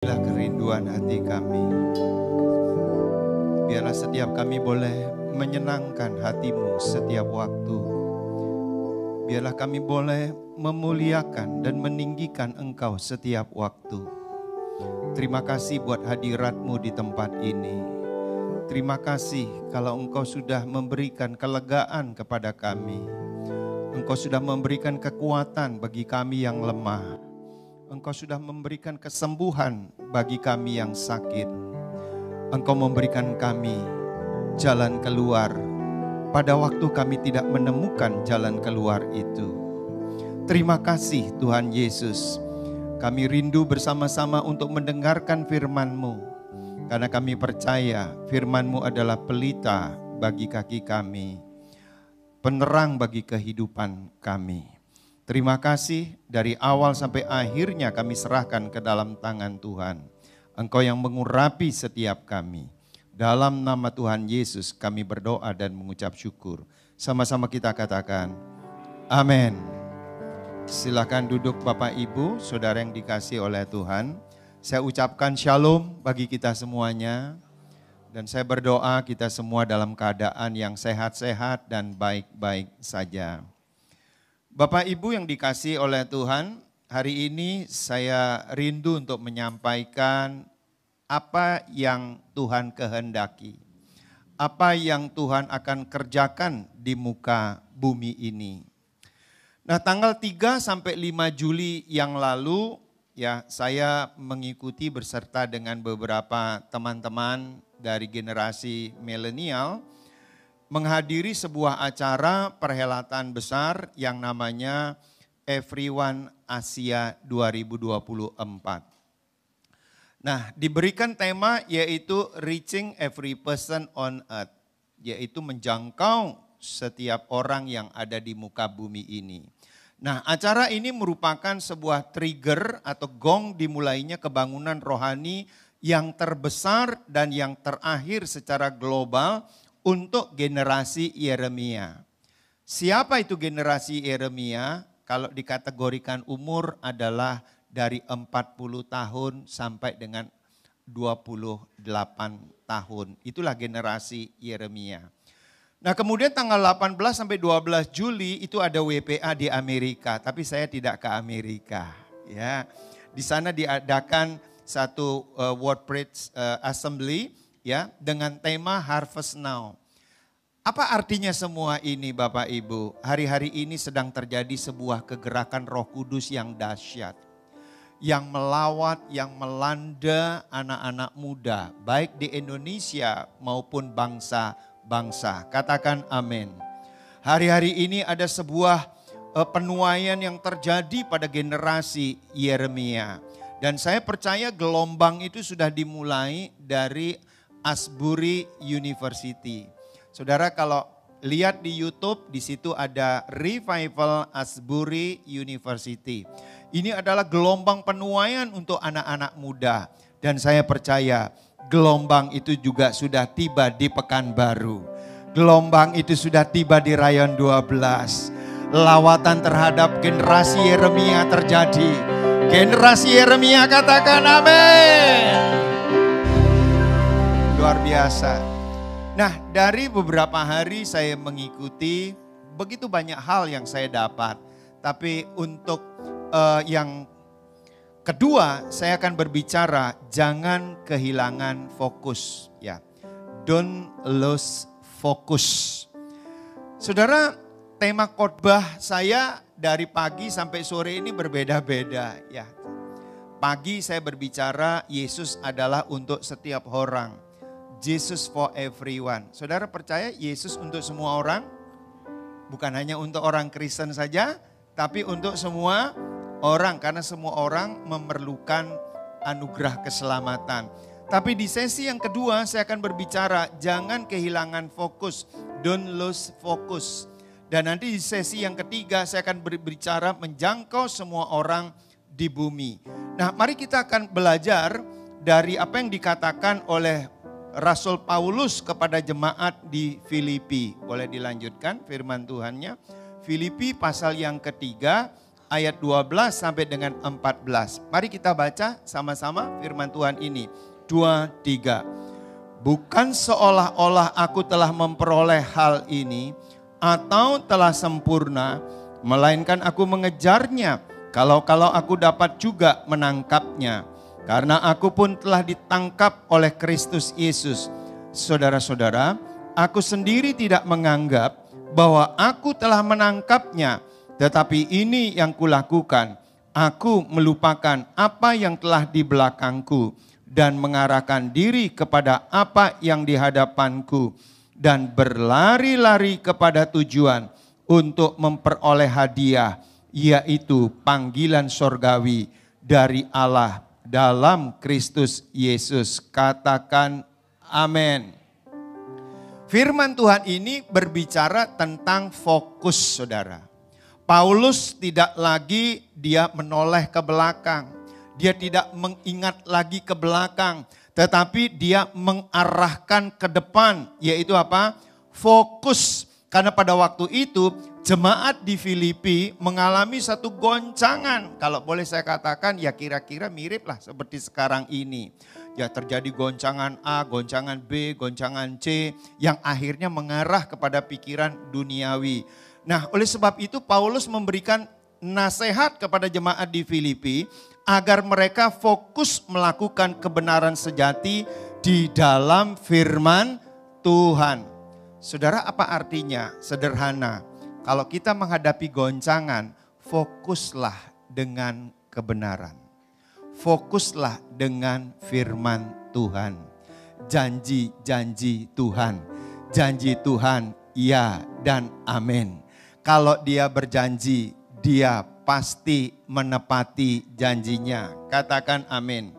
Inilah kerinduan hati kami. Biarlah setiap kami boleh menyenangkan hati-Mu setiap waktu. Biarlah kami boleh memuliakan dan meninggikan Engkau setiap waktu. Terima kasih buat hadirat-Mu di tempat ini. Terima kasih kalau Engkau sudah memberikan kelegaan kepada kami. Engkau sudah memberikan kekuatan bagi kami yang lemah. Engkau sudah memberikan kesembuhan bagi kami yang sakit. Engkau memberikan kami jalan keluar pada waktu kami tidak menemukan jalan keluar itu. Terima kasih Tuhan Yesus. Kami rindu bersama-sama untuk mendengarkan firman-Mu. Karena kami percaya firman-Mu adalah pelita bagi kaki kami, penerang bagi kehidupan kami. Terima kasih dari awal sampai akhirnya kami serahkan ke dalam tangan Tuhan. Engkau yang mengurapi setiap kami. Dalam nama Tuhan Yesus kami berdoa dan mengucap syukur. Sama-sama kita katakan, amin. Silakan duduk Bapak Ibu, saudara yang dikasihi oleh Tuhan. Saya ucapkan shalom bagi kita semuanya. Dan saya berdoa kita semua dalam keadaan yang sehat-sehat dan baik-baik saja. Bapak Ibu yang dikasihi oleh Tuhan, hari ini saya rindu untuk menyampaikan apa yang Tuhan kehendaki. Apa yang Tuhan akan kerjakan di muka bumi ini. Nah, tanggal 3 sampai 5 Juli yang lalu ya saya mengikuti beserta dengan beberapa teman-teman dari generasi milenial menghadiri sebuah acara perhelatan besar yang namanya Everyone Asia 2024. Nah, diberikan tema yaitu Reaching Every Person on Earth, yaitu menjangkau setiap orang yang ada di muka bumi ini. Nah, acara ini merupakan sebuah trigger atau gong dimulainya kebangunan rohani yang terbesar dan yang terakhir secara global untuk generasi Yeremia. Siapa itu generasi Yeremia? Kalau dikategorikan umur adalah dari 40 tahun sampai dengan 28 tahun. Itulah generasi Yeremia. Nah, kemudian tanggal 18 sampai 12 Juli itu ada WPA di Amerika, tapi saya tidak ke Amerika, ya. Di sana diadakan satu WordPress Assembly ya dengan tema Harvest Now. Apa artinya semua ini Bapak Ibu? Hari-hari ini sedang terjadi sebuah kegerakan Roh Kudus yang dahsyat. Yang melawat, yang melanda anak-anak muda. Baik di Indonesia maupun bangsa-bangsa. Katakan amin. Hari-hari ini ada sebuah penuaian yang terjadi pada generasi Yeremia. Dan saya percaya gelombang itu sudah dimulai dari Asbury University. Saudara kalau lihat di YouTube di situ ada Revival Asbury University. Ini adalah gelombang penuaian untuk anak-anak muda dan saya percaya gelombang itu juga sudah tiba di Pekanbaru. Gelombang itu sudah tiba di Rayon 12. Lawatan terhadap generasi Yeremia terjadi. Generasi Yeremia katakan amin. Luar biasa. Nah, dari beberapa hari saya mengikuti begitu banyak hal yang saya dapat. Tapi untuk yang kedua saya akan berbicara jangan kehilangan fokus. Ya, don't lose focus. Saudara, tema khotbah saya dari pagi sampai sore ini berbeda-beda. Ya, pagi saya berbicara Yesus adalah untuk setiap orang. Jesus for everyone. Saudara percaya Yesus untuk semua orang? Bukan hanya untuk orang Kristen saja, tapi untuk semua orang. Karena semua orang memerlukan anugerah keselamatan. Tapi di sesi yang kedua saya akan berbicara jangan kehilangan fokus. Don't lose focus. Dan nanti di sesi yang ketiga saya akan berbicara menjangkau semua orang di bumi. Nah, mari kita akan belajar dari apa yang dikatakan oleh Rasul Paulus kepada jemaat di Filipi. Boleh dilanjutkan firman Tuhannya. Filipi pasal yang ketiga ayat 12 sampai dengan 14. Mari kita baca sama-sama firman Tuhan ini. 2, 3. Bukan seolah-olah aku telah memperoleh hal ini atau telah sempurna, melainkan aku mengejarnya kalau aku dapat juga menangkapnya. Karena aku pun telah ditangkap oleh Kristus Yesus. Saudara-saudara, aku sendiri tidak menganggap bahwa aku telah menangkapnya, tetapi ini yang kulakukan. Aku melupakan apa yang telah di belakangku dan mengarahkan diri kepada apa yang di hadapanku dan berlari-lari kepada tujuan untuk memperoleh hadiah, yaitu panggilan sorgawi dari Allah dalam Kristus Yesus. Katakan amin. Firman Tuhan ini berbicara tentang fokus, saudara. Paulus tidak lagi dia menoleh ke belakang. Dia tidak mengingat lagi ke belakang. Tetapi dia mengarahkan ke depan. Yaitu apa? Fokus. Karena pada waktu itu jemaat di Filipi mengalami satu goncangan. Kalau boleh saya katakan ya kira-kira mirip lah seperti sekarang ini. Ya terjadi goncangan A, goncangan B, goncangan C yang akhirnya mengarah kepada pikiran duniawi. Nah, oleh sebab itu Paulus memberikan nasihat kepada jemaat di Filipi agar mereka fokus melakukan kebenaran sejati di dalam firman Tuhan. Saudara, apa artinya? Sederhana. Kalau kita menghadapi goncangan, fokuslah dengan kebenaran. Fokuslah dengan firman Tuhan. Janji-janji Tuhan. Janji Tuhan ya dan amin. Kalau dia berjanji, dia pasti menepati janjinya. Katakan amin.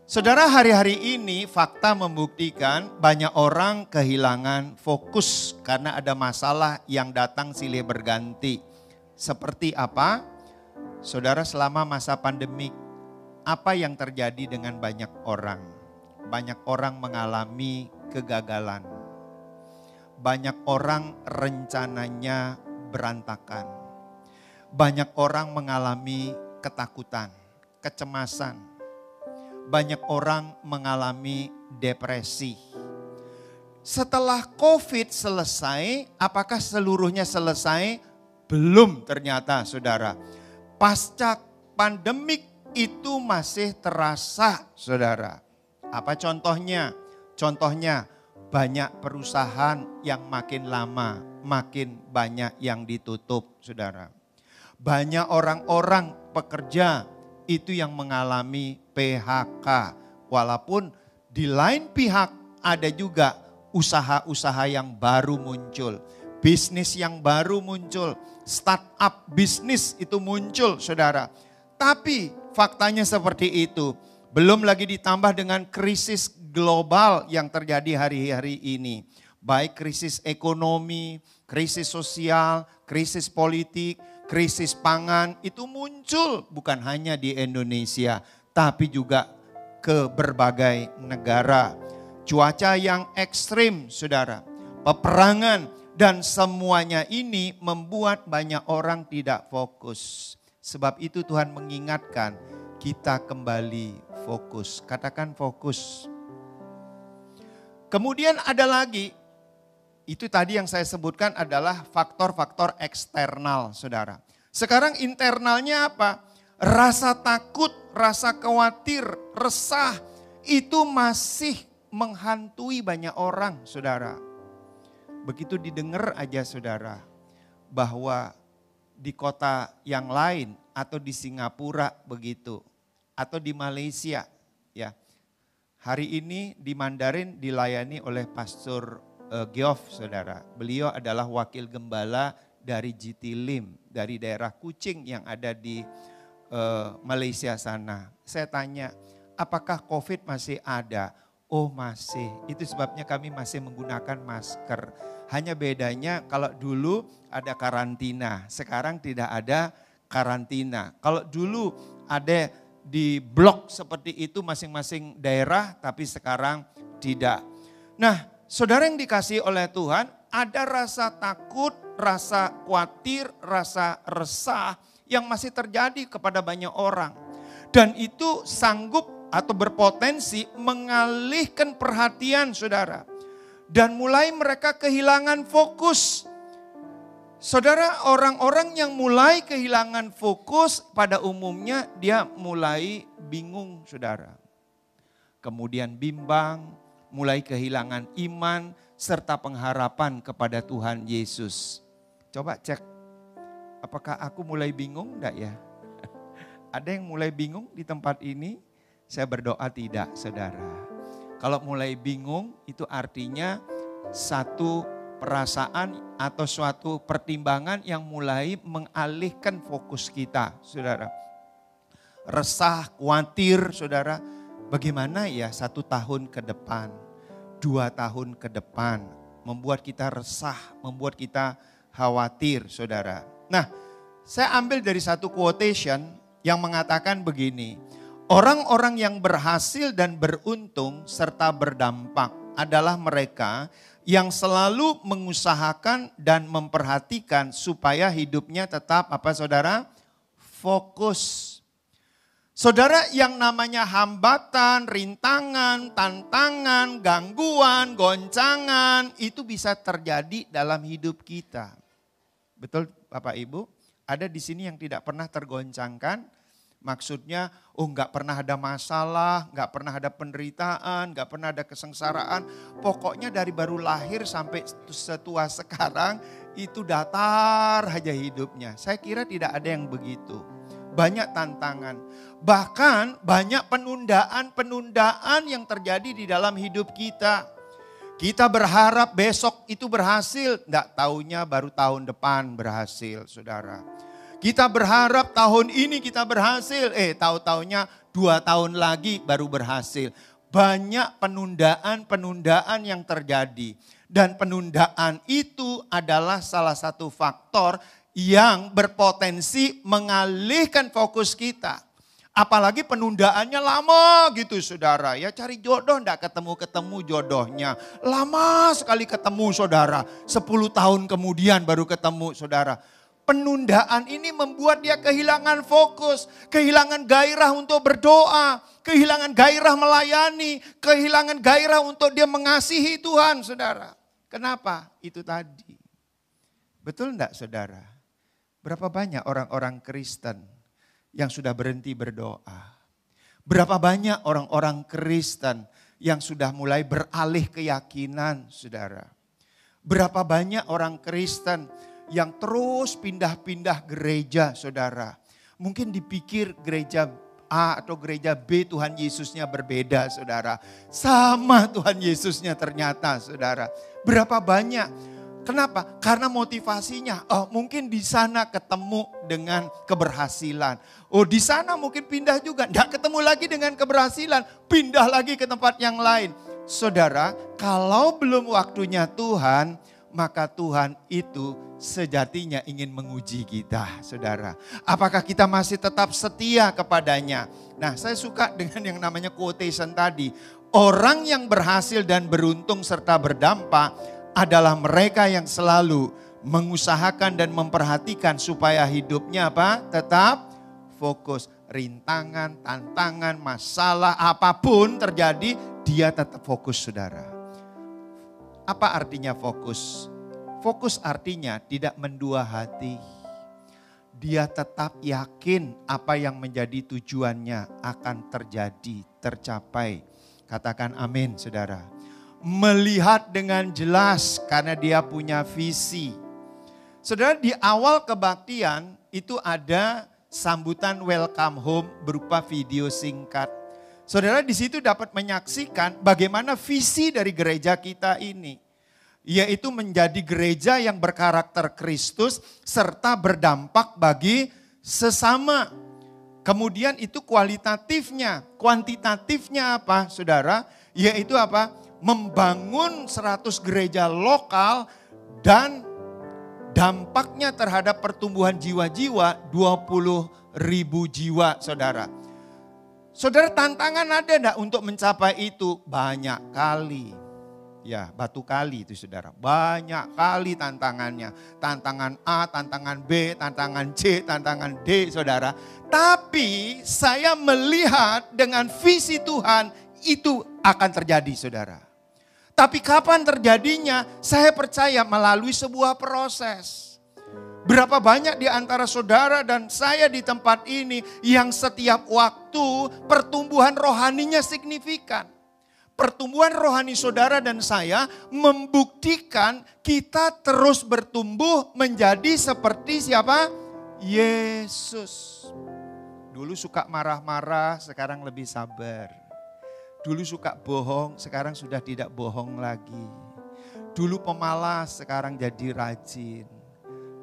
Saudara, hari-hari ini fakta membuktikan banyak orang kehilangan fokus karena ada masalah yang datang silih berganti. Seperti apa? Saudara, selama masa pandemik, apa yang terjadi dengan banyak orang? Banyak orang mengalami kegagalan. Banyak orang rencananya berantakan. Banyak orang mengalami ketakutan, kecemasan. Banyak orang mengalami depresi. Setelah COVID selesai, apakah seluruhnya selesai? Belum ternyata, saudara. Pasca pandemik itu masih terasa, saudara. Apa contohnya? Contohnya banyak perusahaan yang makin lama, makin banyak yang ditutup, saudara. Banyak orang-orang pekerja itu yang mengalami PHK. Walaupun di lain pihak ada juga usaha-usaha yang baru muncul. Bisnis yang baru muncul. Startup bisnis itu muncul, saudara. Tapi faktanya seperti itu. Belum lagi ditambah dengan krisis global yang terjadi hari-hari ini. Baik krisis ekonomi, krisis sosial, krisis politik, krisis pangan itu muncul bukan hanya di Indonesia. Tapi juga ke berbagai negara. Cuaca yang ekstrim, saudara. Peperangan dan semuanya ini membuat banyak orang tidak fokus. Sebab itu Tuhan mengingatkan kita kembali fokus. Katakan fokus. Kemudian ada lagi, itu tadi yang saya sebutkan adalah faktor-faktor eksternal, saudara. Sekarang internalnya apa? Rasa takut, rasa khawatir, resah itu masih menghantui banyak orang, saudara. Begitu didengar aja, saudara, bahwa di kota yang lain atau di Singapura begitu atau di Malaysia ya. Hari ini di Mandarin dilayani oleh Pastor Geoff, saudara. Beliau adalah wakil gembala dari GT Lim, dari daerah Kuching yang ada di Malaysia sana. Saya tanya, apakah COVID masih ada? Oh masih, itu sebabnya kami masih menggunakan masker. Hanya bedanya kalau dulu ada karantina, sekarang tidak ada karantina. Kalau dulu ada di blok seperti itu masing-masing daerah, tapi sekarang tidak. Nah, saudara yang dikasihi oleh Tuhan, ada rasa takut, rasa khawatir, rasa resah yang masih terjadi kepada banyak orang. Dan itu sanggup atau berpotensi mengalihkan perhatian saudara. Dan mulai mereka kehilangan fokus. Saudara, orang-orang yang mulai kehilangan fokus pada umumnya dia mulai bingung saudara. Kemudian bimbang, mulai kehilangan iman serta pengharapan kepada Tuhan Yesus. Coba cek, apakah aku mulai bingung enggak ya? Ada yang mulai bingung di tempat ini? Saya berdoa tidak saudara. Kalau mulai bingung itu artinya satu perasaan atau suatu pertimbangan yang mulai mengalihkan fokus kita, saudara. Resah, khawatir, saudara. Bagaimana ya 1 tahun ke depan, 2 tahun ke depan. Membuat kita resah, membuat kita khawatir, saudara. Nah, saya ambil dari satu quotation yang mengatakan begini. Orang-orang yang berhasil dan beruntung serta berdampak adalah mereka yang selalu mengusahakan dan memperhatikan supaya hidupnya tetap apa saudara? Fokus. Saudara, yang namanya hambatan, rintangan, tantangan, gangguan, goncangan itu bisa terjadi dalam hidup kita. Betul Bapak Ibu? Ada di sini yang tidak pernah tergoncangkan? Maksudnya, gak pernah ada masalah, gak pernah ada penderitaan, gak pernah ada kesengsaraan. Pokoknya dari baru lahir sampai setua sekarang itu datar aja hidupnya. Saya kira tidak ada yang begitu. Banyak tantangan. Bahkan banyak penundaan-penundaan yang terjadi di dalam hidup kita. Kita berharap besok itu berhasil, gak taunya baru tahun depan berhasil saudara. Kita berharap tahun ini kita berhasil, tahu-taunya 2 tahun lagi baru berhasil. Banyak penundaan-penundaan yang terjadi. Dan penundaan itu adalah salah satu faktor yang berpotensi mengalihkan fokus kita. Apalagi penundaannya lama gitu saudara. Ya cari jodoh enggak ketemu-ketemu jodohnya. Lama sekali ketemu saudara. 10 tahun kemudian baru ketemu saudara. Penundaan ini membuat dia kehilangan fokus, kehilangan gairah untuk berdoa, kehilangan gairah melayani, kehilangan gairah untuk dia mengasihi Tuhan, saudara. Kenapa? Itu tadi. Betul enggak, saudara? Berapa banyak orang-orang Kristen yang sudah berhenti berdoa? Berapa banyak orang-orang Kristen yang sudah mulai beralih keyakinan, saudara? Berapa banyak orang Kristen yang terus pindah-pindah gereja saudara. Mungkin dipikir gereja A atau gereja B Tuhan Yesusnya berbeda saudara. Sama Tuhan Yesusnya ternyata saudara. Berapa banyak? Kenapa? Karena motivasinya. Mungkin di sana ketemu dengan keberhasilan. Di sana mungkin pindah juga. Tidak ketemu lagi dengan keberhasilan. Pindah lagi ke tempat yang lain. Saudara, kalau belum waktunya Tuhan, maka Tuhan itu sejatinya ingin menguji kita, saudara. Apakah kita masih tetap setia kepadanya? Nah, saya suka dengan yang namanya quotation tadi. Orang yang berhasil dan beruntung serta berdampak adalah mereka yang selalu mengusahakan dan memperhatikan supaya hidupnya apa? Tetap fokus. Rintangan, tantangan, masalah apapun terjadi, dia tetap fokus, saudara. Apa artinya fokus? Fokus artinya tidak mendua hati. Dia tetap yakin apa yang menjadi tujuannya akan terjadi, tercapai. Katakan amin saudara. Melihat dengan jelas karena dia punya visi. Saudara, di awal kebaktian itu ada sambutan welcome home berupa video singkat. Saudara, di situ dapat menyaksikan bagaimana visi dari gereja kita ini. Yaitu menjadi gereja yang berkarakter Kristus serta berdampak bagi sesama. Kemudian itu kualitatifnya, kuantitatifnya apa saudara? Yaitu apa? Membangun 100 gereja lokal dan dampaknya terhadap pertumbuhan jiwa-jiwa 20.000 jiwa saudara. Saudara, tantangan ada enggak untuk mencapai itu? Banyak kali. Ya, batu kali itu saudara. Banyak kali tantangannya. Tantangan A, tantangan B, tantangan C, tantangan D saudara. Tapi saya melihat dengan visi Tuhan itu akan terjadi saudara. Tapi kapan terjadinya? Saya percaya melalui sebuah proses. Berapa banyak di antara saudara dan saya di tempat ini yang setiap waktu pertumbuhan rohaninya signifikan. Pertumbuhan rohani saudara dan saya membuktikan kita terus bertumbuh menjadi seperti siapa? Yesus. Dulu suka marah-marah, sekarang lebih sabar. Dulu suka bohong, sekarang sudah tidak bohong lagi. Dulu pemalas, sekarang jadi rajin.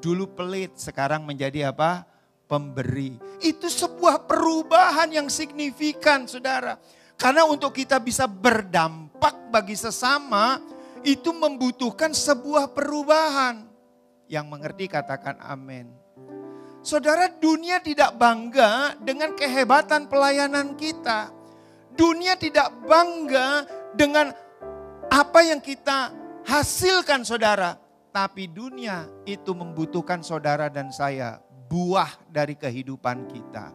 Dulu pelit, sekarang menjadi apa? Pemberi. Itu sebuah perubahan yang signifikan saudara. Karena untuk kita bisa berdampak bagi sesama, itu membutuhkan sebuah perubahan. Yang mengerti katakan amin. Saudara, dunia tidak bangga dengan kehebatan pelayanan kita. Dunia tidak bangga dengan apa yang kita hasilkan saudara. Tapi dunia itu membutuhkan saudara dan saya, buah dari kehidupan kita.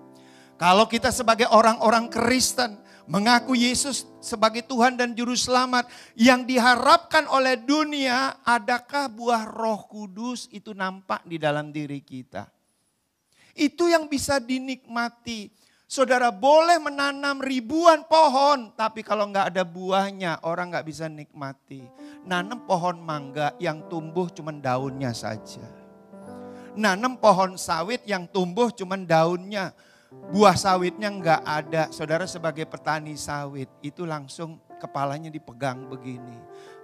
Kalau kita sebagai orang-orang Kristen, mengaku Yesus sebagai Tuhan dan Juru Selamat, yang diharapkan oleh dunia, adakah buah Roh Kudus itu nampak di dalam diri kita? Itu yang bisa dinikmati. Saudara boleh menanam ribuan pohon, tapi kalau nggak ada buahnya, orang nggak bisa nikmati. Nanam pohon mangga yang tumbuh cuma daunnya saja. Nanam pohon sawit yang tumbuh cuma daunnya. Buah sawitnya nggak ada. Saudara sebagai petani sawit itu langsung kepalanya dipegang begini.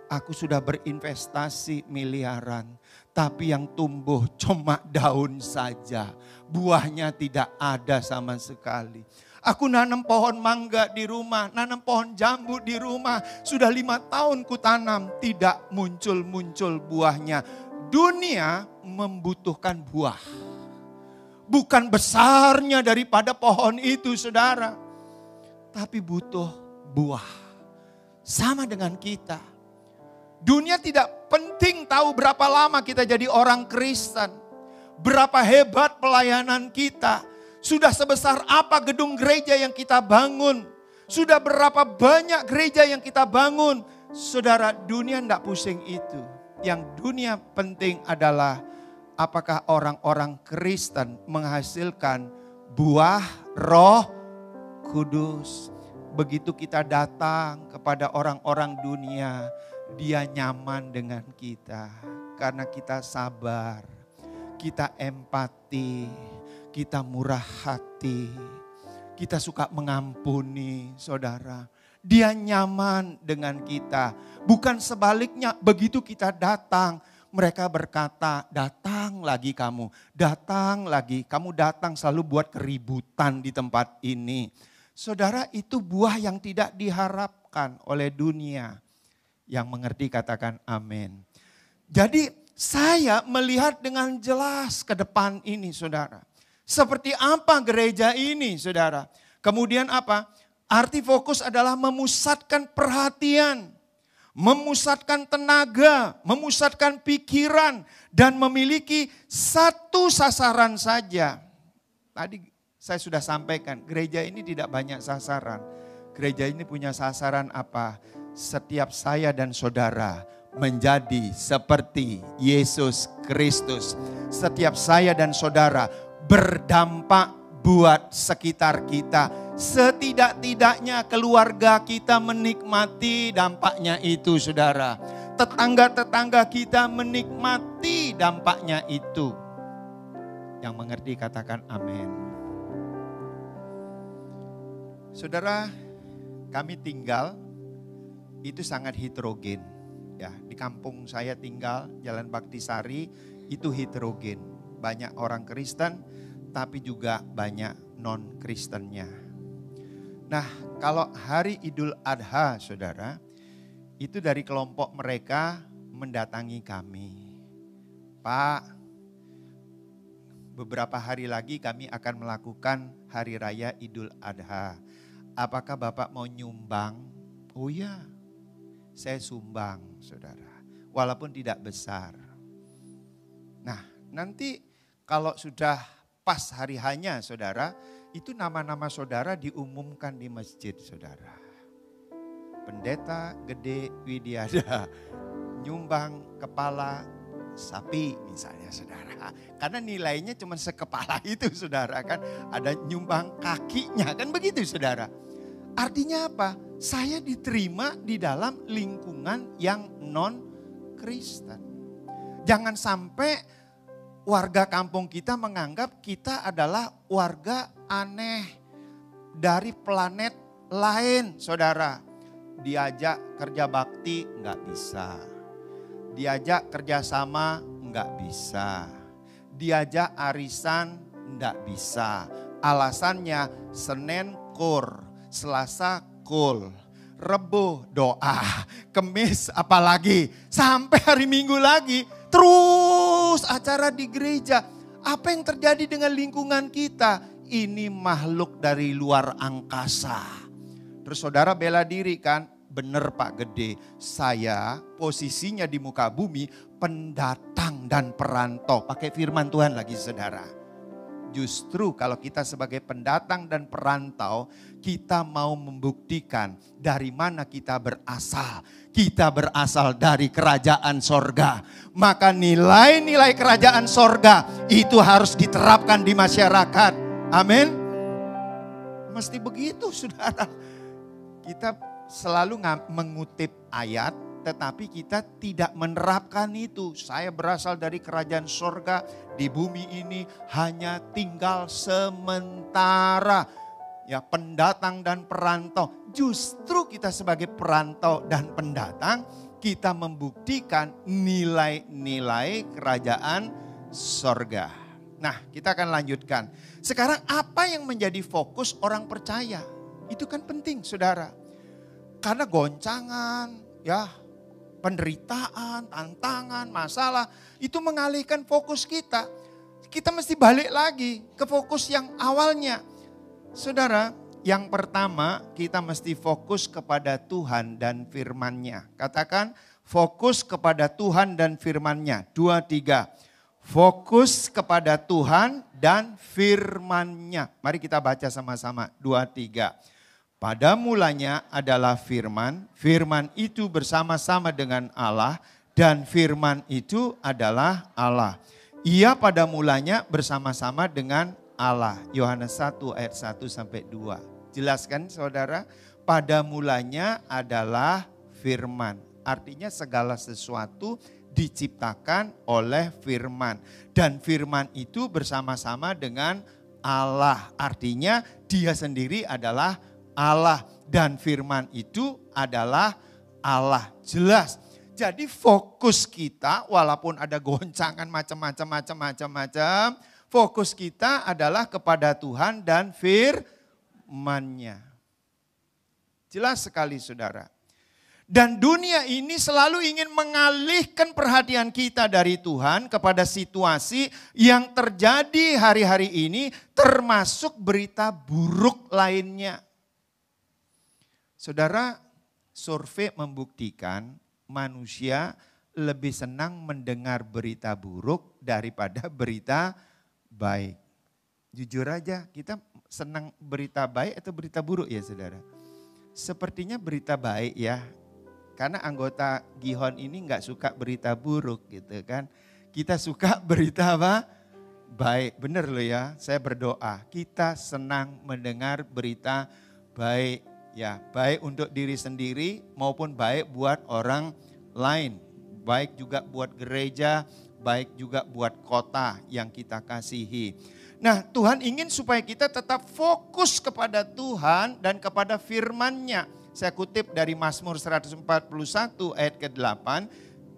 Aku sudah berinvestasi miliaran. Tapi yang tumbuh cuma daun saja. Buahnya tidak ada sama sekali. Aku nanam pohon mangga di rumah. Nanam pohon jambu di rumah. Sudah 5 tahun ku tanam. Tidak muncul-muncul buahnya. Dunia membutuhkan buah. Bukan besarnya daripada pohon itu saudara. Tapi butuh buah. Sama dengan kita. Dunia tidak penting tahu berapa lama kita jadi orang Kristen. Berapa hebat pelayanan kita. Sudah sebesar apa gedung gereja yang kita bangun. Sudah berapa banyak gereja yang kita bangun. Saudara, dunia tidak pusing itu. Yang dunia penting adalah apakah orang-orang Kristen menghasilkan buah Roh Kudus. Begitu kita datang kepada orang-orang dunia, dia nyaman dengan kita. Karena kita sabar, kita empati, kita murah hati, kita suka mengampuni saudara. Dia nyaman dengan kita. Bukan sebaliknya, begitu kita datang, mereka berkata, datang lagi kamu, datang lagi. Kamu datang selalu buat keributan di tempat ini. Saudara, itu buah yang tidak diharapkan oleh dunia. Yang mengerti katakan amin. Jadi saya melihat dengan jelas ke depan ini saudara. Seperti apa gereja ini saudara. Kemudian apa? Arti fokus adalah memusatkan perhatian. Memusatkan tenaga, memusatkan pikiran, dan memiliki satu sasaran saja. Tadi saya sudah sampaikan, gereja ini tidak banyak sasaran. Gereja ini punya sasaran apa? Setiap saya dan saudara menjadi seperti Yesus Kristus. Setiap saya dan saudara berdampak buat sekitar kita. Setidak-tidaknya keluarga kita menikmati dampaknya itu saudara. Tetangga-tetangga kita menikmati dampaknya itu. Yang mengerti katakan amin. Saudara, kami tinggal itu sangat heterogen. Ya, di kampung saya tinggal, Jalan Baktisari, itu heterogen. Banyak orang Kristen, tapi juga banyak non-Kristennya. Nah, kalau hari Idul Adha, saudara, itu dari kelompok mereka mendatangi kami. Pak, beberapa hari lagi kami akan melakukan hari raya Idul Adha. Apakah Bapak mau nyumbang? Oh ya, saya sumbang, saudara. Walaupun tidak besar. Nah, nanti kalau sudah pas hari hanya, saudara, itu nama-nama saudara diumumkan di masjid, saudara. Pendeta Gede Widiada, nyumbang kepala sapi misalnya, saudara. Karena nilainya cuma sekepala itu, saudara, kan. Ada nyumbang kakinya, kan begitu, saudara. Artinya apa? Saya diterima di dalam lingkungan yang non-Kristen. Jangan sampai warga kampung kita menganggap kita adalah warga aneh dari planet lain, saudara. Diajak kerja bakti nggak bisa. Diajak kerjasama nggak bisa. Diajak arisan nggak bisa. Alasannya Senin kur, Selasa kul, Rebo doa, Kemis apalagi, sampai hari Minggu lagi terus acara di gereja. Apa yang terjadi dengan lingkungan kita? Ini makhluk dari luar angkasa. Terus saudara bela diri kan? Bener Pak Gede, saya posisinya di muka bumi pendatang dan perantau. Pakai firman Tuhan lagi, saudara. Justru kalau kita sebagai pendatang dan perantau, kita mau membuktikan dari mana kita berasal. Kita berasal dari kerajaan sorga. Maka nilai-nilai kerajaan sorga itu harus diterapkan di masyarakat. Amin. Mesti begitu, saudara. Kita selalu mengutip ayat, tetapi kita tidak menerapkan itu. Saya berasal dari kerajaan sorga, di bumi ini hanya tinggal sementara. Ya, pendatang dan perantau. Justru kita sebagai perantau dan pendatang, kita membuktikan nilai-nilai kerajaan sorga. Nah, kita akan lanjutkan. Sekarang apa yang menjadi fokus orang percaya? Itu kan penting, saudara. Karena goncangan, ya, penderitaan, tantangan, masalah, itu mengalihkan fokus kita. Kita mesti balik lagi ke fokus yang awalnya. Saudara, yang pertama kita mesti fokus kepada Tuhan dan firman-Nya. Katakan fokus kepada Tuhan dan firman-Nya. 2, 3. Fokus kepada Tuhan dan firman-Nya. Mari kita baca sama-sama. 2, 3. Pada mulanya adalah firman, firman itu bersama-sama dengan Allah, dan firman itu adalah Allah. Ia pada mulanya bersama-sama dengan Allah. Yohanes 1 ayat 1 sampai 2. Jelaskan saudara, pada mulanya adalah firman. Artinya segala sesuatu diciptakan oleh firman. Dan firman itu bersama-sama dengan Allah. Artinya dia sendiri adalah Allah dan firman itu adalah Allah. Jelas. Jadi fokus kita walaupun ada goncangan macam-macam, fokus kita adalah kepada Tuhan dan firman-Nya. Jelas sekali saudara. Dan dunia ini selalu ingin mengalihkan perhatian kita dari Tuhan kepada situasi yang terjadi hari-hari ini, termasuk berita buruk lainnya. Saudara, survei membuktikan manusia lebih senang mendengar berita buruk daripada berita baik. Jujur aja, kita senang berita baik atau berita buruk ya saudara? Sepertinya berita baik ya. Karena anggota Gihon ini gak suka berita buruk gitu kan. Kita suka berita apa? Baik, bener loh ya, saya berdoa. Kita senang mendengar berita baik. Ya, baik untuk diri sendiri maupun baik buat orang lain. Baik juga buat gereja, baik juga buat kota yang kita kasihi. Nah, Tuhan ingin supaya kita tetap fokus kepada Tuhan dan kepada firman-Nya. Saya kutip dari Mazmur 141 ayat ke-8.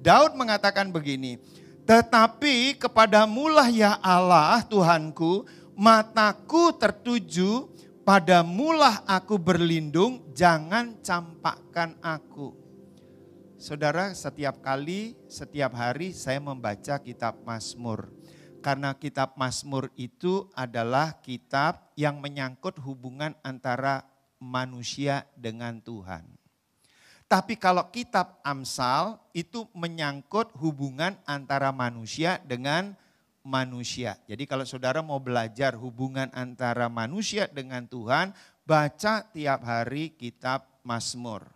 Daud mengatakan begini, tetapi kepadamulah ya Allah Tuhanku, mataku tertuju, padamulah aku berlindung, jangan campakkan aku. Saudara, setiap kali, setiap hari saya membaca kitab Mazmur. Karena kitab Mazmur itu adalah kitab yang menyangkut hubungan antara manusia dengan Tuhan. Tapi kalau kitab Amsal itu menyangkut hubungan antara manusia dengan manusia. Jadi kalau saudara mau belajar hubungan antara manusia dengan Tuhan, baca tiap hari kitab Mazmur.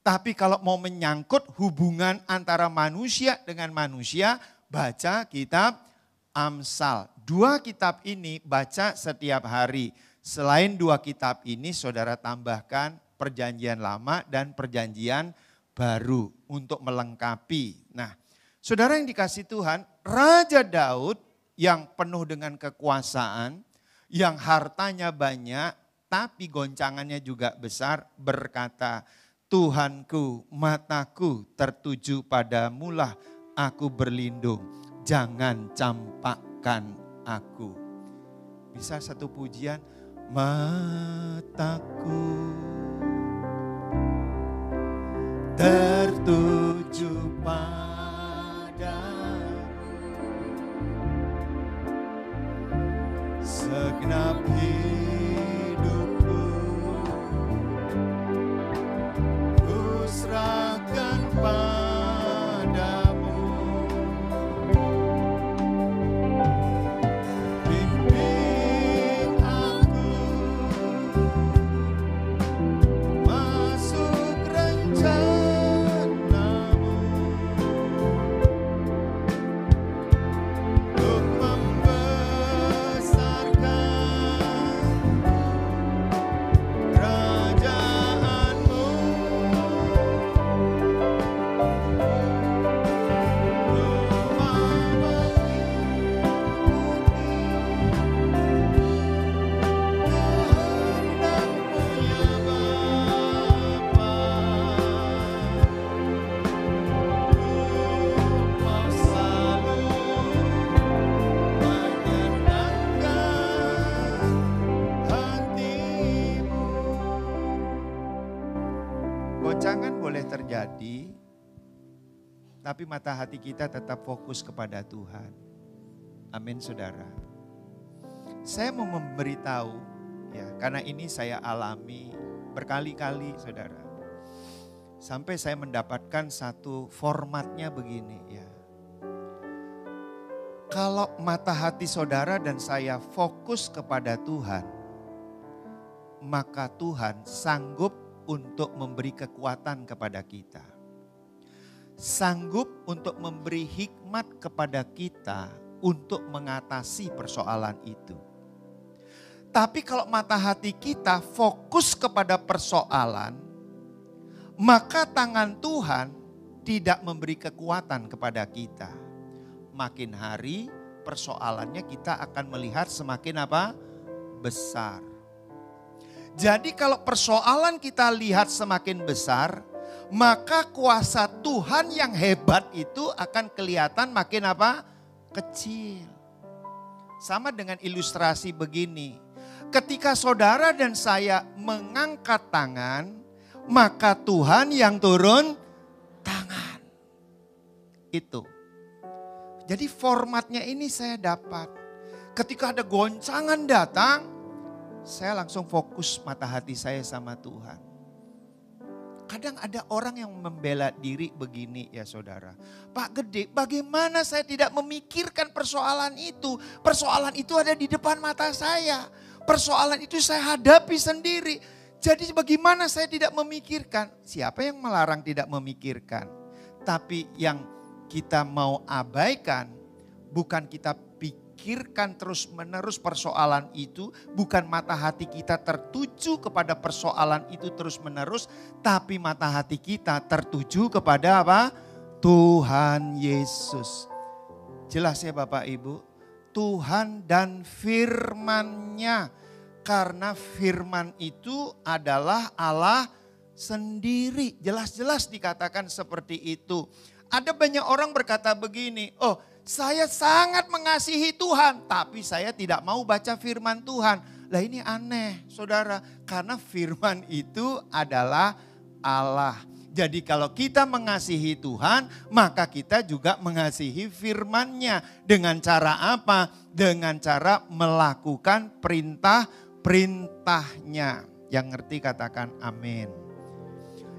Tapi kalau mau menyangkut hubungan antara manusia dengan manusia, baca kitab Amsal. 2 kitab ini baca setiap hari. Selain 2 kitab ini saudara tambahkan Perjanjian Lama dan Perjanjian Baru untuk melengkapi. Nah, saudara yang dikasih Tuhan, Raja Daud yang penuh dengan kekuasaan, yang hartanya banyak, tapi goncangannya juga besar, berkata, Tuhanku, mataku tertuju padamulah, aku berlindung, jangan campakkan aku. Bisa satu pujian, mataku tertuju padamu, segenap hidupku ku serahkan padamu. Bimbing aku masuk rencanamu, untuk membesarkan kerajaanmu, untuk kehendakmu ya Bapa. Mau selalu menyenangkan hatimu. Goncangan boleh terjadi, tapi mata hati kita tetap fokus kepada Tuhan. Amin saudara. Saya mau memberitahu, ya, karena ini saya alami berkali-kali saudara. Sampai saya mendapatkan satu formatnya begini ya. Kalau mata hati saudara dan saya fokus kepada Tuhan, maka Tuhan sanggup untuk memberi kekuatan kepada kita. Sanggup untuk memberi hikmat kepada kita untuk mengatasi persoalan itu. Tapi kalau mata hati kita fokus kepada persoalan, maka tangan Tuhan tidak memberi kekuatan kepada kita. Makin hari persoalannya kita akan melihat semakin apa? Besar. Jadi kalau persoalan kita lihat semakin besar, maka kuasa Tuhan yang hebat itu akan kelihatan makin apa? Kecil. Sama dengan ilustrasi begini. Ketika saudara dan saya mengangkat tangan, maka Tuhan yang turun tangan. Itu. Jadi formatnya ini saya dapat. Ketika ada goncangan datang, saya langsung fokus mata hati saya sama Tuhan. Kadang ada orang yang membela diri begini ya saudara. Pak Gede, bagaimana saya tidak memikirkan persoalan itu? Persoalan itu ada di depan mata saya. Persoalan itu saya hadapi sendiri. Jadi bagaimana saya tidak memikirkan? Siapa yang melarang tidak memikirkan? Tapi yang kita mau abaikan, bukan kita pikirkan terus menerus persoalan itu, bukan mata hati kita tertuju kepada persoalan itu terus menerus, tapi mata hati kita tertuju kepada apa? Tuhan Yesus. Jelas ya Bapak Ibu? Tuhan dan firman-Nya. Karena firman itu adalah Allah sendiri. Jelas-jelas dikatakan seperti itu. Ada banyak orang berkata begini, oh saya sangat mengasihi Tuhan, tapi saya tidak mau baca firman Tuhan. Lah ini aneh saudara, karena firman itu adalah Allah. Jadi kalau kita mengasihi Tuhan, maka kita juga mengasihi firman-Nya. Dengan cara apa? Dengan cara melakukan perintah-perintahnya. Yang ngerti katakan amin.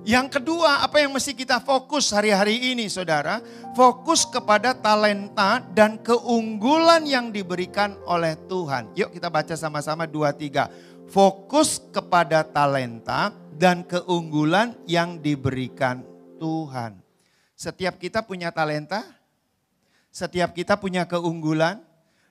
Yang kedua, apa yang mesti kita fokus hari-hari ini saudara? Fokus kepada talenta dan keunggulan yang diberikan oleh Tuhan. Yuk kita baca sama-sama 2-3. Fokus kepada talenta dan keunggulan yang diberikan Tuhan. Setiap kita punya talenta, setiap kita punya keunggulan,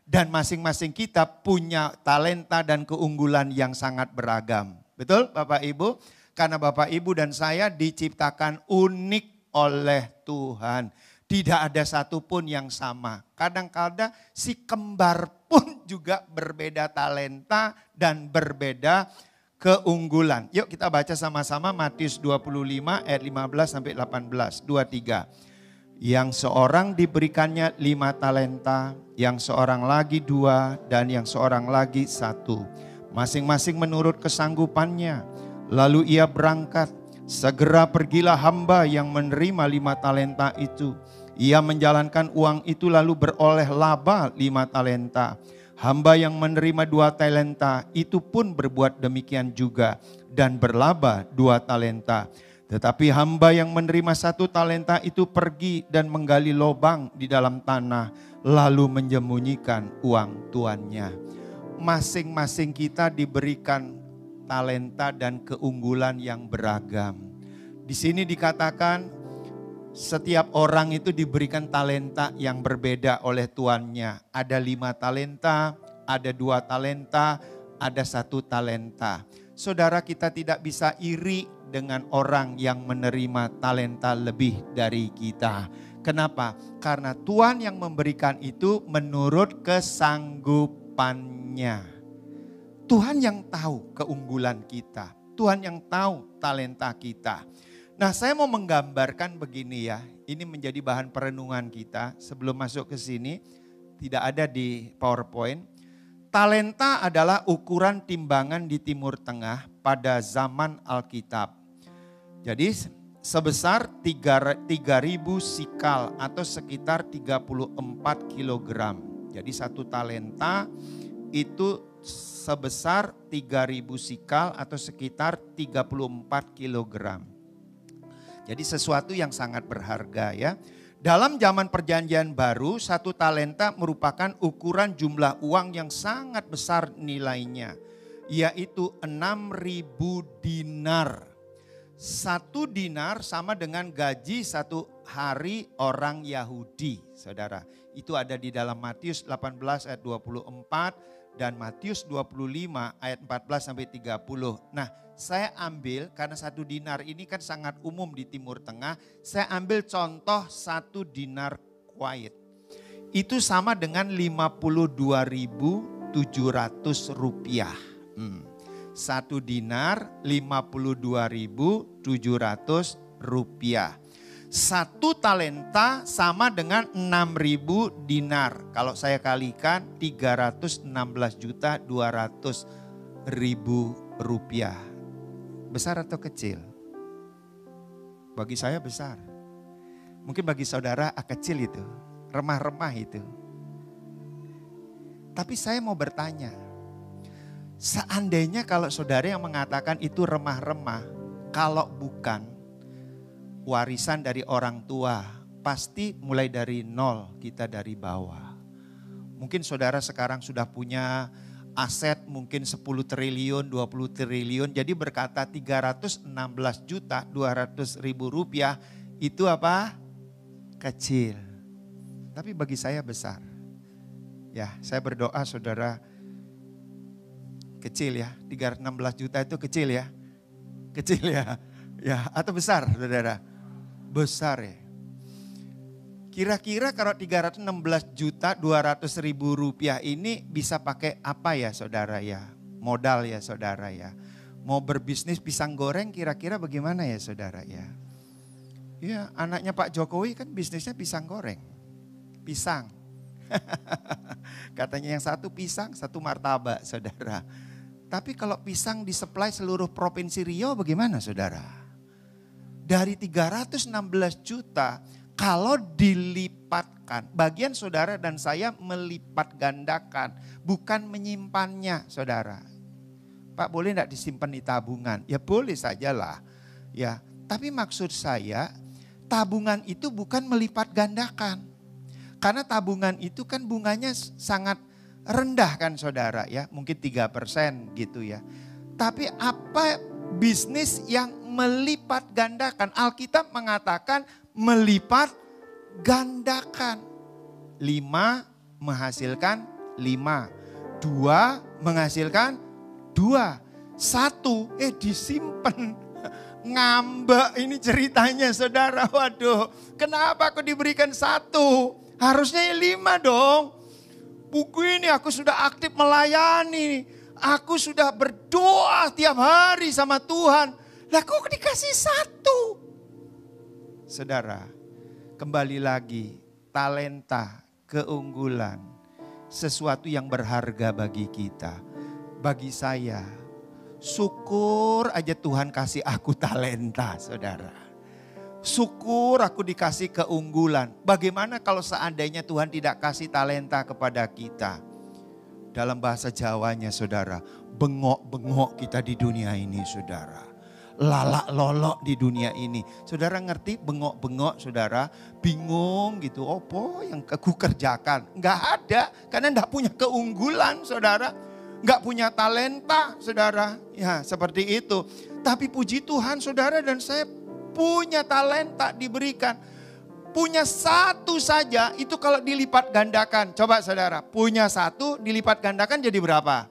dan masing-masing kita punya talenta dan keunggulan yang sangat beragam. Betul Bapak Ibu? Karena Bapak Ibu dan saya diciptakan unik oleh Tuhan. Tidak ada satupun yang sama. Kadang-kadang si kembar pun juga berbeda talenta dan berbeda keunggulan. Yuk kita baca sama-sama Matius 25 ayat 15 sampai 18. 2-3. Yang seorang diberikannya 5 talenta, yang seorang lagi 2, dan yang seorang lagi 1. Masing-masing menurut kesanggupannya. Lalu ia berangkat, segera pergilah hamba yang menerima 5 talenta itu. Ia menjalankan uang itu lalu beroleh laba 5 talenta. Hamba yang menerima 2 talenta itu pun berbuat demikian juga dan berlaba 2 talenta. Tetapi hamba yang menerima 1 talenta itu pergi dan menggali lubang di dalam tanah lalu menyembunyikan uang tuannya. Masing-masing kita diberikan talenta dan keunggulan yang beragam. Di sini dikatakan setiap orang itu diberikan talenta yang berbeda oleh tuannya. Ada 5 talenta, ada 2 talenta, ada 1 talenta. Saudara, kita tidak bisa iri dengan orang yang menerima talenta lebih dari kita. Kenapa? Karena Tuhan yang memberikan itu menurut kesanggupannya. Tuhan yang tahu keunggulan kita. Tuhan yang tahu talenta kita. Nah, saya mau menggambarkan begini ya. Ini menjadi bahan perenungan kita. Sebelum masuk ke sini, tidak ada di PowerPoint. Talenta adalah ukuran timbangan di Timur Tengah pada zaman Alkitab. Jadi sebesar 3.000 sikal atau sekitar 34 kilogram. Jadi 1 talenta itu sebesar 3.000 sikal atau sekitar 34 kilogram. Jadi sesuatu yang sangat berharga ya. Dalam zaman perjanjian baru 1 talenta merupakan ukuran jumlah uang yang sangat besar nilainya. Yaitu 6.000 dinar. 1 dinar sama dengan gaji 1 hari orang Yahudi, saudara. Itu ada di dalam Matius 18 ayat 24 dan Matius 25 ayat 14 sampai 30. Nah, saya ambil karena 1 dinar ini kan sangat umum di Timur Tengah, saya ambil contoh 1 dinar Kuwait. Itu sama dengan 52.700 rupiah. 1 dinar 52.700 rupiah. 1 talenta sama dengan 6.000 dinar. Kalau saya kalikan 316.200.000 rupiah. Besar atau kecil? Bagi saya besar. Mungkin bagi saudara kecil itu. Remah-remah itu. Tapi saya mau bertanya. Seandainya kalau saudara yang mengatakan itu remah-remah. Kalau bukan warisan dari orang tua, pasti mulai dari nol, kita dari bawah. Mungkin saudara sekarang sudah punya aset mungkin 10 triliun, 20 triliun. Jadi berkata 316.200.000 rupiah itu apa? Kecil. Tapi bagi saya besar. Ya, saya berdoa saudara kecil ya. 316 juta itu kecil ya. Kecil ya. Ya, atau besar saudara? Besar ya. Kira-kira kalau 316.200.000 rupiah ini bisa pakai apa ya saudara ya? Modal ya saudara ya. Mau berbisnis pisang goreng kira-kira bagaimana ya saudara ya? Ya, anaknya Pak Jokowi kan bisnisnya pisang goreng. Pisang. Katanya yang satu pisang, satu martabak saudara. Tapi kalau pisang disuplai seluruh provinsi Riau bagaimana saudara? Dari 316 juta kalau dilipatkan, bagian saudara dan saya melipat gandakan, bukan menyimpannya saudara. Pak boleh enggak disimpan di tabungan? Ya boleh sajalah. Ya, Tapi maksud saya, tabungan itu bukan melipat gandakan. Karena tabungan itu kan bunganya sangat rendah kan saudara ya. Mungkin 3% gitu ya. Tapi apa bisnis yang melipat gandakan? Alkitab mengatakan melipat gandakan. 5 menghasilkan 5. 2 menghasilkan 2. 1 disimpan. Ngambek ini ceritanya saudara. Waduh, kenapa aku diberikan 1? Harusnya 5 dong. Buku ini aku sudah aktif melayani. Aku sudah berdoa tiap hari sama Tuhan. Lah kok dikasih 1? Saudara, kembali lagi, talenta, keunggulan, sesuatu yang berharga bagi kita. Bagi saya, syukur aja Tuhan kasih aku talenta, saudara. Syukur aku dikasih keunggulan. Bagaimana kalau seandainya Tuhan tidak kasih talenta kepada kita? Dalam bahasa Jawanya saudara, bengok-bengok kita di dunia ini saudara. Lalak lolok di dunia ini. Saudara ngerti bengok-bengok saudara, bingung gitu. Apa yang aku kerjakan? Enggak ada, karena enggak punya keunggulan saudara. Enggak punya talenta saudara. Ya seperti itu. Tapi puji Tuhan saudara dan saya punya talenta diberikan. Punya 1 saja itu kalau dilipat gandakan. Coba saudara, punya 1 dilipat gandakan jadi berapa?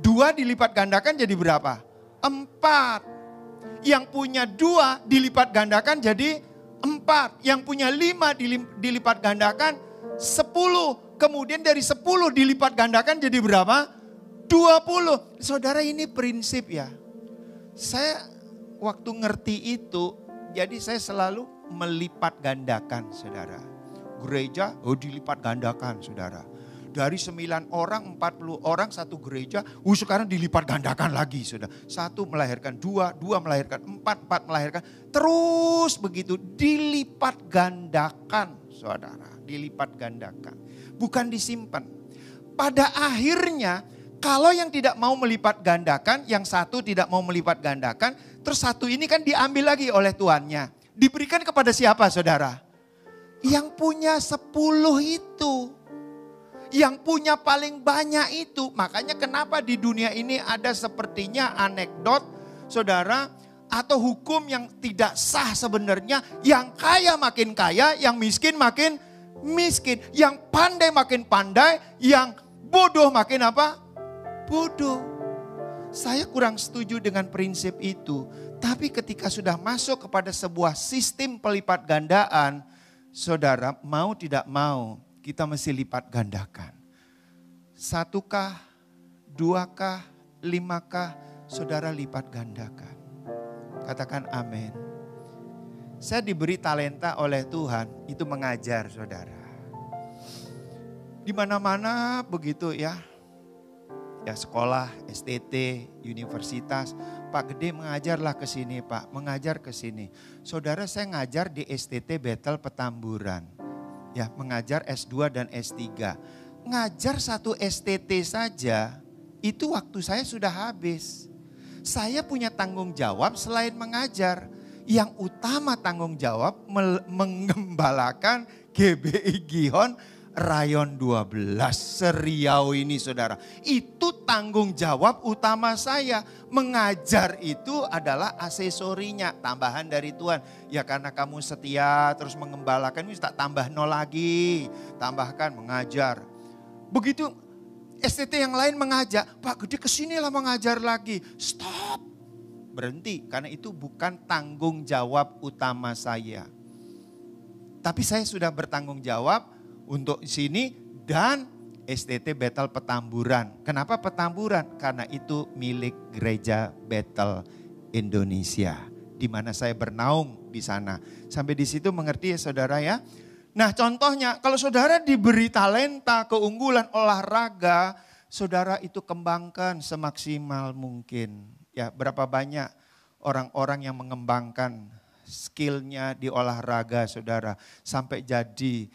2 dilipat gandakan jadi berapa? 4. Yang punya 2 dilipat gandakan jadi 4. Yang punya 5 dilipat gandakan 10. Kemudian dari 10 dilipat gandakan jadi berapa? 20. Saudara ini prinsip ya. Saya waktu ngerti itu, jadi saya selalu melipat gandakan saudara. Gereja, dilipat gandakan saudara. Dari 9 orang, 40 orang satu gereja, sekarang dilipat gandakan lagi saudara. 1 melahirkan 2, 2 melahirkan 4, 4 melahirkan. Terus begitu dilipat gandakan saudara. Dilipat gandakan. Bukan disimpan. Pada akhirnya kalau yang tidak mau melipat gandakan, yang 1 tidak mau melipat gandakan, terus 1 ini kan diambil lagi oleh tuannya. Diberikan kepada siapa saudara? Yang punya 10 itu. Yang punya paling banyak itu. Makanya kenapa di dunia ini ada sepertinya anekdot saudara. Atau hukum yang tidak sah sebenarnya. Yang kaya makin kaya, yang miskin makin miskin. Yang pandai makin pandai, yang bodoh makin apa? Bodoh. Saya kurang setuju dengan prinsip itu. Tapi ketika sudah masuk kepada sebuah sistem pelipat gandaan, saudara mau tidak mau kita mesti lipat gandakan. 1kah, 2kah, 5kah, saudara lipat gandakan. Katakan amin. Saya diberi talenta oleh Tuhan, itu mengajar saudara. Di mana-mana begitu ya. Ya sekolah, STT, universitas. Pak Gede mengajarlah ke sini Pak, mengajar ke sini. Saudara saya ngajar di STT Bethel Petamburan. Ya mengajar S2 dan S3. Ngajar 1 STT saja, itu waktu saya sudah habis. Saya punya tanggung jawab selain mengajar. Yang utama tanggung jawab mengembalakan GBI Gihon Rayon 12 Seriau ini saudara. Itu tanggung jawab utama saya. Mengajar itu adalah aksesorinya, tambahan dari Tuhan. Ya karena kamu setia terus mengembalakan, ini tak tambah 0 lagi. Tambahkan mengajar. Begitu STT yang lain mengajak, Pak Gede kesinilah mengajar lagi. Stop, berhenti karena itu bukan tanggung jawab utama saya. Tapi saya sudah bertanggung jawab untuk sini dan STT Bethel Petamburan. Kenapa Petamburan? Karena itu milik Gereja Bethel Indonesia. Di mana saya bernaung di sana. Sampai di situ mengerti ya saudara ya. Nah contohnya kalau saudara diberi talenta, keunggulan, olahraga. Saudara itu kembangkan semaksimal mungkin. Ya berapa banyak orang-orang yang mengembangkan skillnya di olahraga saudara. Sampai jadi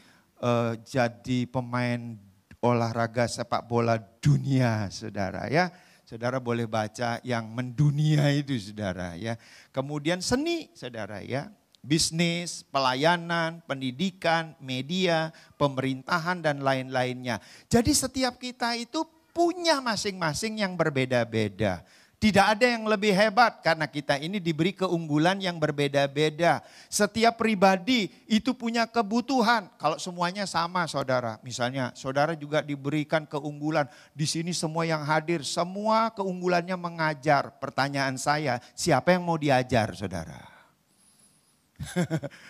pemain olahraga sepak bola dunia saudara ya. Saudara boleh baca yang mendunia itu saudara ya. Kemudian seni saudara ya. Bisnis, pelayanan, pendidikan, media, pemerintahan dan lain-lainnya. Jadi setiap kita itu punya masing-masing yang berbeda-beda. Tidak ada yang lebih hebat karena kita ini diberi keunggulan yang berbeda-beda. Setiap pribadi itu punya kebutuhan. Kalau semuanya sama saudara, misalnya saudara juga diberikan keunggulan. Di sini semua yang hadir, semua keunggulannya mengajar. Pertanyaan saya, siapa yang mau diajar saudara?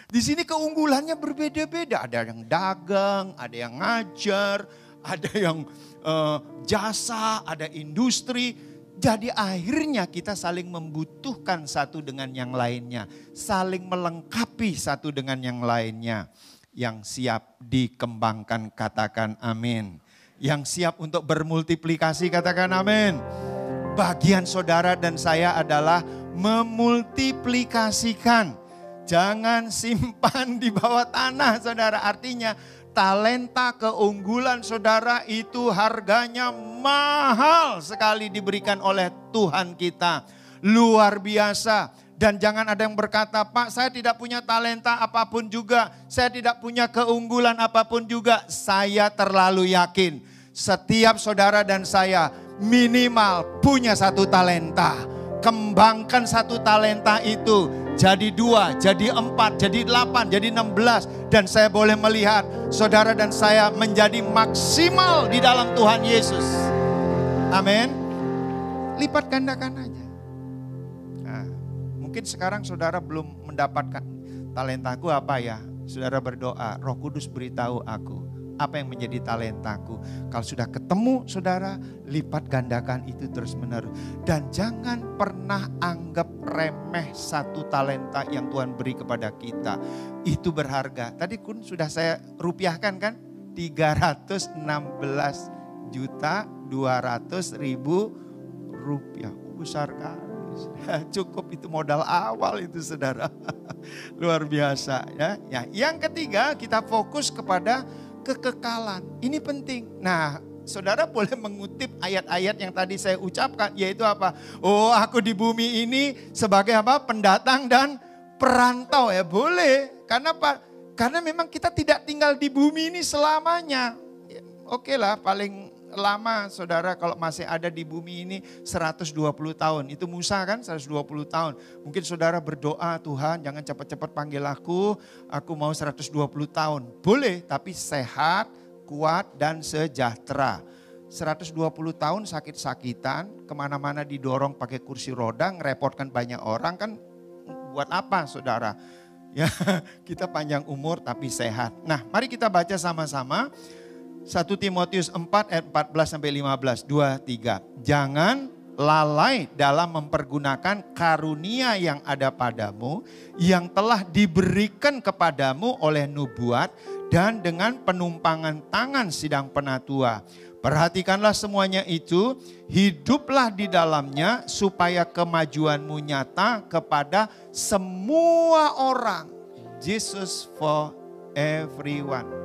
Di sini keunggulannya berbeda-beda. Ada yang dagang, ada yang ngajar, ada yang jasa, ada industri. Jadi akhirnya kita saling membutuhkan satu dengan yang lainnya. Saling melengkapi satu dengan yang lainnya. Yang siap dikembangkan katakan amin. Yang siap untuk bermultiplikasi katakan amin. Bagian saudara dan saya adalah memultiplikasikan. Jangan simpan di bawah tanah saudara. Artinya talenta keunggulan saudara itu harganya mahal sekali diberikan oleh Tuhan kita. Luar biasa. Dan jangan ada yang berkata, Pak saya tidak punya talenta apapun juga. Saya tidak punya keunggulan apapun juga. Saya terlalu yakin. Setiap saudara dan saya minimal punya satu talenta. Kembangkan satu talenta itu. Jadi 2, jadi 4, jadi 8, jadi 16. Dan saya boleh melihat saudara dan saya menjadi maksimal di dalam Tuhan Yesus. Amin. Lipat gandakan aja. Nah, mungkin sekarang saudara belum mendapatkan talentaku apa ya. Saudara berdoa, Roh Kudus beritahu aku. Apa yang menjadi talentaku. Kalau sudah ketemu saudara, lipat gandakan itu terus menerus. Dan jangan pernah anggap remeh satu talenta yang Tuhan beri kepada kita. Itu berharga. Tadi kun sudah saya rupiahkan kan? 316.200.000 rupiah. Besar kali. Cukup itu modal awal itu saudara. Luar biasa ya. Yang ketiga kita fokus kepada kekekalan. Ini penting. Nah, saudara boleh mengutip ayat-ayat yang tadi saya ucapkan. Yaitu apa? Oh, aku di bumi ini sebagai apa? Pendatang dan perantau ya. Boleh. Karena apa? Karena memang kita tidak tinggal di bumi ini selamanya. Oke lah, paling lama saudara kalau masih ada di bumi ini 120 tahun. Itu Musa kan 120 tahun. Mungkin saudara berdoa, Tuhan jangan cepat-cepat panggil aku mau 120 tahun. Boleh, tapi sehat, kuat dan sejahtera. 120 tahun sakit-sakitan, kemana-mana didorong pakai kursi roda, ngerepotkan banyak orang kan buat apa saudara? Ya, kita panjang umur tapi sehat. Nah, mari kita baca sama-sama. 1 Timotius 4 ayat 14 sampai 15, 2, 3. Jangan lalai dalam mempergunakan karunia yang ada padamu, yang telah diberikan kepadamu oleh nubuat dan dengan penumpangan tangan sidang penatua. Perhatikanlah semuanya itu, hiduplah di dalamnya supaya kemajuanmu nyata kepada semua orang. Jesus for everyone.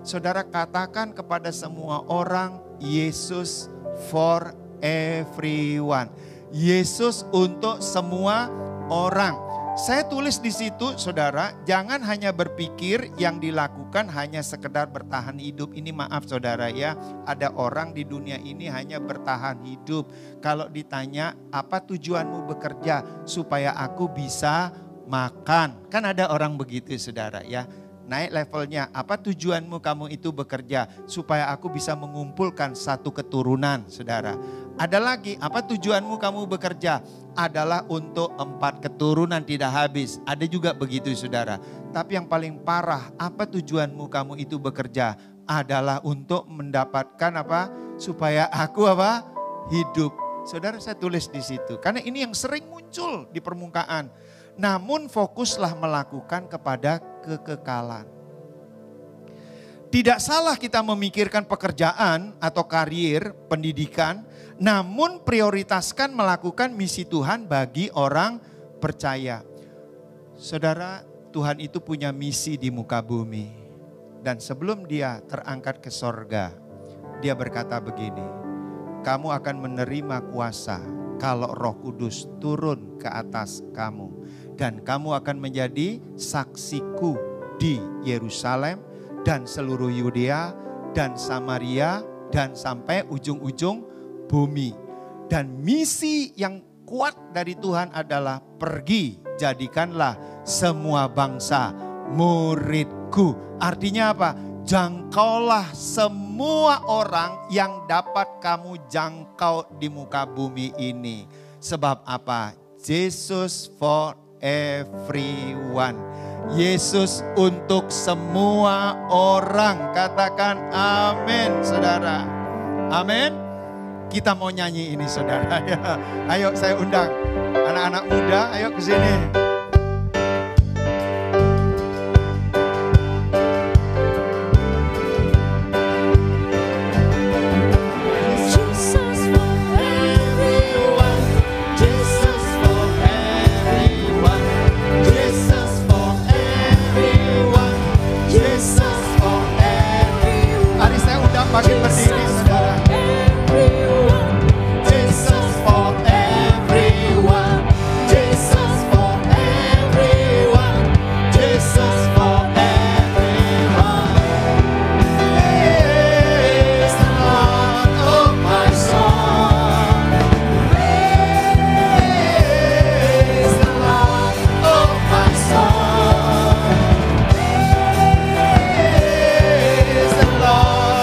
Saudara katakan kepada semua orang, Yesus for everyone. Yesus untuk semua orang. Saya tulis di situ saudara, jangan hanya berpikir yang dilakukan hanya sekedar bertahan hidup. Ini maaf saudara ya, ada orang di dunia ini hanya bertahan hidup. Kalau ditanya apa tujuanmu bekerja? Supaya aku bisa makan. Kan ada orang begitu saudara ya. Naik levelnya, apa tujuanmu kamu itu bekerja? Supaya aku bisa mengumpulkan satu keturunan, saudara. Ada lagi, apa tujuanmu kamu bekerja? Adalah untuk 4 keturunan tidak habis. Ada juga begitu, saudara. Tapi yang paling parah, apa tujuanmu kamu itu bekerja? Adalah untuk mendapatkan apa? Supaya aku apa? Hidup. Saudara, saya tulis di situ. Karena ini yang sering muncul di permukaan. Namun fokuslah melakukan kepada kekekalan. Tidak salah kita memikirkan pekerjaan atau karir, pendidikan, namun prioritaskan melakukan misi Tuhan bagi orang percaya. Saudara, Tuhan itu punya misi di muka bumi. Dan sebelum dia terangkat ke sorga, dia berkata begini, kamu akan menerima kuasa kalau Roh Kudus turun ke atas kamu. Dan kamu akan menjadi saksiku di Yerusalem dan seluruh Yudea dan Samaria dan sampai ujung-ujung bumi. Dan misi yang kuat dari Tuhan adalah pergi, jadikanlah semua bangsa muridku. Artinya apa? Jangkaulah semua orang yang dapat kamu jangkau di muka bumi ini. Sebab apa? Jesus for everyone. Yesus untuk semua orang. Katakan amin, saudara. Amin. Kita mau nyanyi ini, saudara. Ayo saya undang anak-anak muda, ayo ke sini. Makin berdiri, saudara. Jesus for everyone. Jesus for everyone. Jesus for everyone. Praise the Lord, oh my soul. Praise the Lord, oh my soul. Praise the Lord.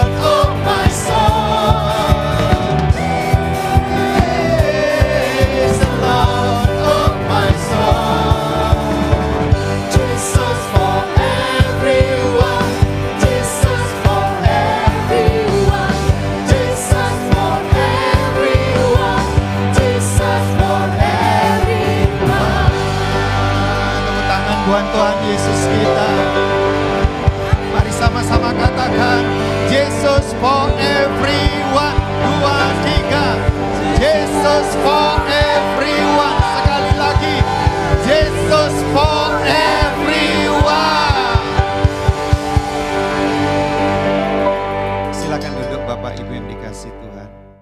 Tuhan Yesus kita. Mari sama-sama katakan Jesus for everyone. 2, 3. Jesus for everyone. Sekali lagi Jesus for everyone. Silakan duduk Bapak Ibu yang dikasih Tuhan.